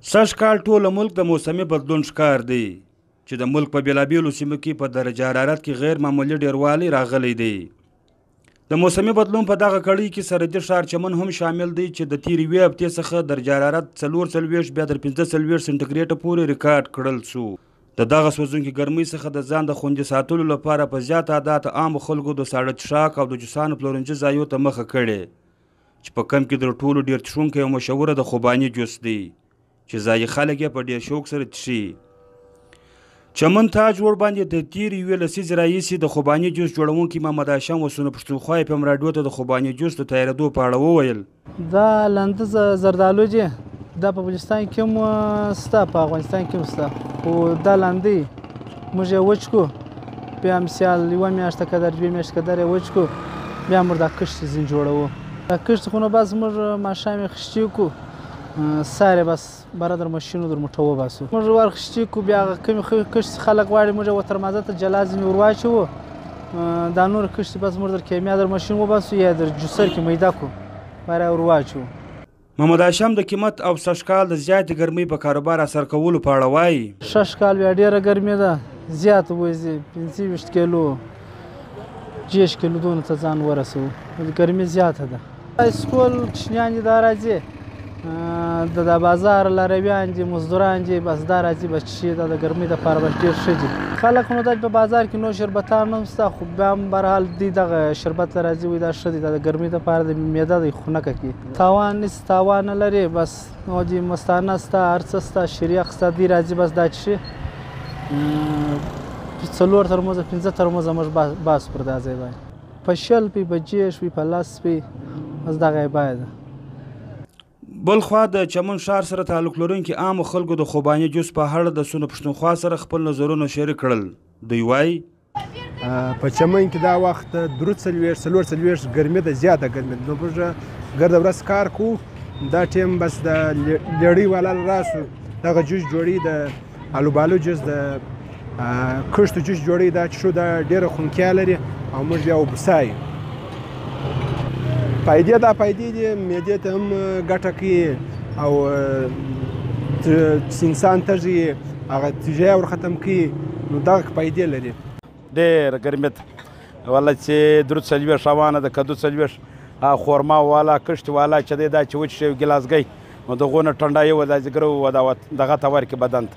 سږ کال ټوله ملک د موسمي بدلون ښکار دی چې د ملک په بېلابېلو سیمو کې په درجه حرارت کې غیر معمولي ډېروالی راغلی دی. د موسمي بدلون په دغه کړۍ کې سرحدي ښار چمن هم شامل دی چې د تېرې یوې هفتې څخه درجه حرارت 44 بیا تر 45 سنټیګریډه پورې ریکارډ کړل شو. د دغه سوځونکې ګرمۍ څخه د ځان د خوندي ساتلو لپاره په زیات تعداد عامو خلکو د ساړه څښاک او د جوسانو پلورنځي ځایونو ته مخه کړې چې په کم کې تر ټولو ډېر څښونکی او مشهوره د خوباني جوس دی چې ځایي خلک یې په ډېر شوق سره څښي. چمن تاج ور باندې د تېرې یوې لسیزې راهیسې د خوباني جوس جوړونکي محمد هاشم وسونه پښتونخوا FM راډیو ته د خوباني جوس د تیارېدو په اړه وویل. دا لنده زردالو دی، دا په بلوچستان کې هم شته، په افغانستان کې هم شته، خو دا لندې موږ یې وچ کړو، بیا مثال یوه میاشته قدر 2 میاشتې قدر یې وچ کړو، بیا موږ دا کښت ځینې جوړوو. دا کښت خو نه بس موږ ماښام یې خشتي کړو، سهار یې بس برادر ماشین در موټه وباسو، موږ ور خشتي کړو، بیا هغه کومې کښت خلک غواړي موږ یې وتر مازه ته جلا ځینې ور واچوو، دا نور کښت بس موږ در کیمیا در ماشین وباسو یا در جوسر کې میده کړو، بیا ور واچوو. محمد هاشم د قیمت او سږ کال د زیاتې ګرمۍ په کاروبار اثر کولو په اړه وایي. سږ کال بیا ډېره ګرمي ده، زیاته وځي، 25 کیلو 10 کیلو دونه ته ځان ورسوو، ګرمي زیاته ده. سکول کوچنیان دي دا راځي، د بازار لارویان دي، مزدوران دي، بس دا راځي بس چې دا د ګرمۍ دپاره بس ډېر ښه دي. خلک نو دا په بازار کې نور شربتان هم شته، خو بیا هم بهرحال دوی دغه شربت ته راځي، وایي دا ښه دی، دا د ګرمۍ دپاره د معده د خنکه کوي. تاوان نیست، تاوان نه لري، بس نو دي مستانه شته، هر څه شته، شریخ شته، دوی راځي بس دا څښي. 4 ترموزه 5 ترموزه موږ باس پر دا ځای باندې په 10 پی په 10 پی په 10 پی بس دغه یې باید. بل خوا د چمن ښار سره تعلق لرونکي عامو خلکو د خوباني جوس په اړه د سونه پښتونخوا سره خپل نظرونه شریک کړل. دوی وایي په چمن کې دا وخت 43 ګرمي ده، زیاته ګرمي ده، نو موږ ګرده ورځ کار کوو، دا ټیم بس د لیړۍ والا راسو دغه جوس جوړي، د الوبالو جوس، د کښتو جوس جوړي، دا څښو، دا ډېره خونکیا لري او موږ بیا وبسایو. فایدې دا فایدې دي، معدې ته هم ګټه کوي او انسان تږي هغه تیږه ور ختم کوي، نو دغه فایدې لري. ډېره ګرمي ده والله چې درود څلوېښت روانه ده، کدو څلوېښت، خورما والا، کښت والا چې دی دا چې وچ شي ګلاسګۍ نو دغو نه ټنډایي و دا زیګره دغه ته ورکړي بدن ته.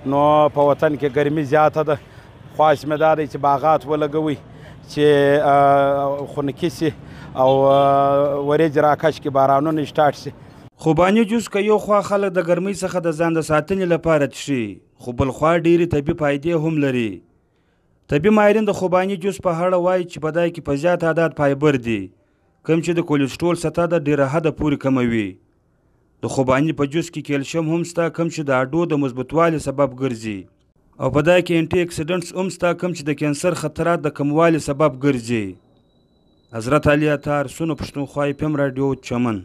نو په وطن کې ګرمي زیاته ده، خواهش مې دا دی چې باغات ولګوئ چې خنکي سي او وریځې راکش کې بارانونه سټارټ سي. خوباني جوس که یو خوا خلک د ګرمۍ څخه د ځان د ساتنې لپاره څښي، خو بل خوا ډېرې طبي فایدې هم لري. طبي ماهرین د خوباني جوس په اړه وایي چې په دای کې په زیات تعداد فایبر دی، کوم چې د کولیسټرول سطح د ډېره حده پورې کموي. د خوباني په جوس کې کیلشیم هم شته، کوم چې د هډو د مضبوطوالي سبب ګرځي، او په دای کې انټي اکسیډنټس هم شته، کوم چې د کینسر خطرات د کموالي سبب ګرځي. حضرت علي اتار، سونه پښتونخوا FM راډیو، چمن.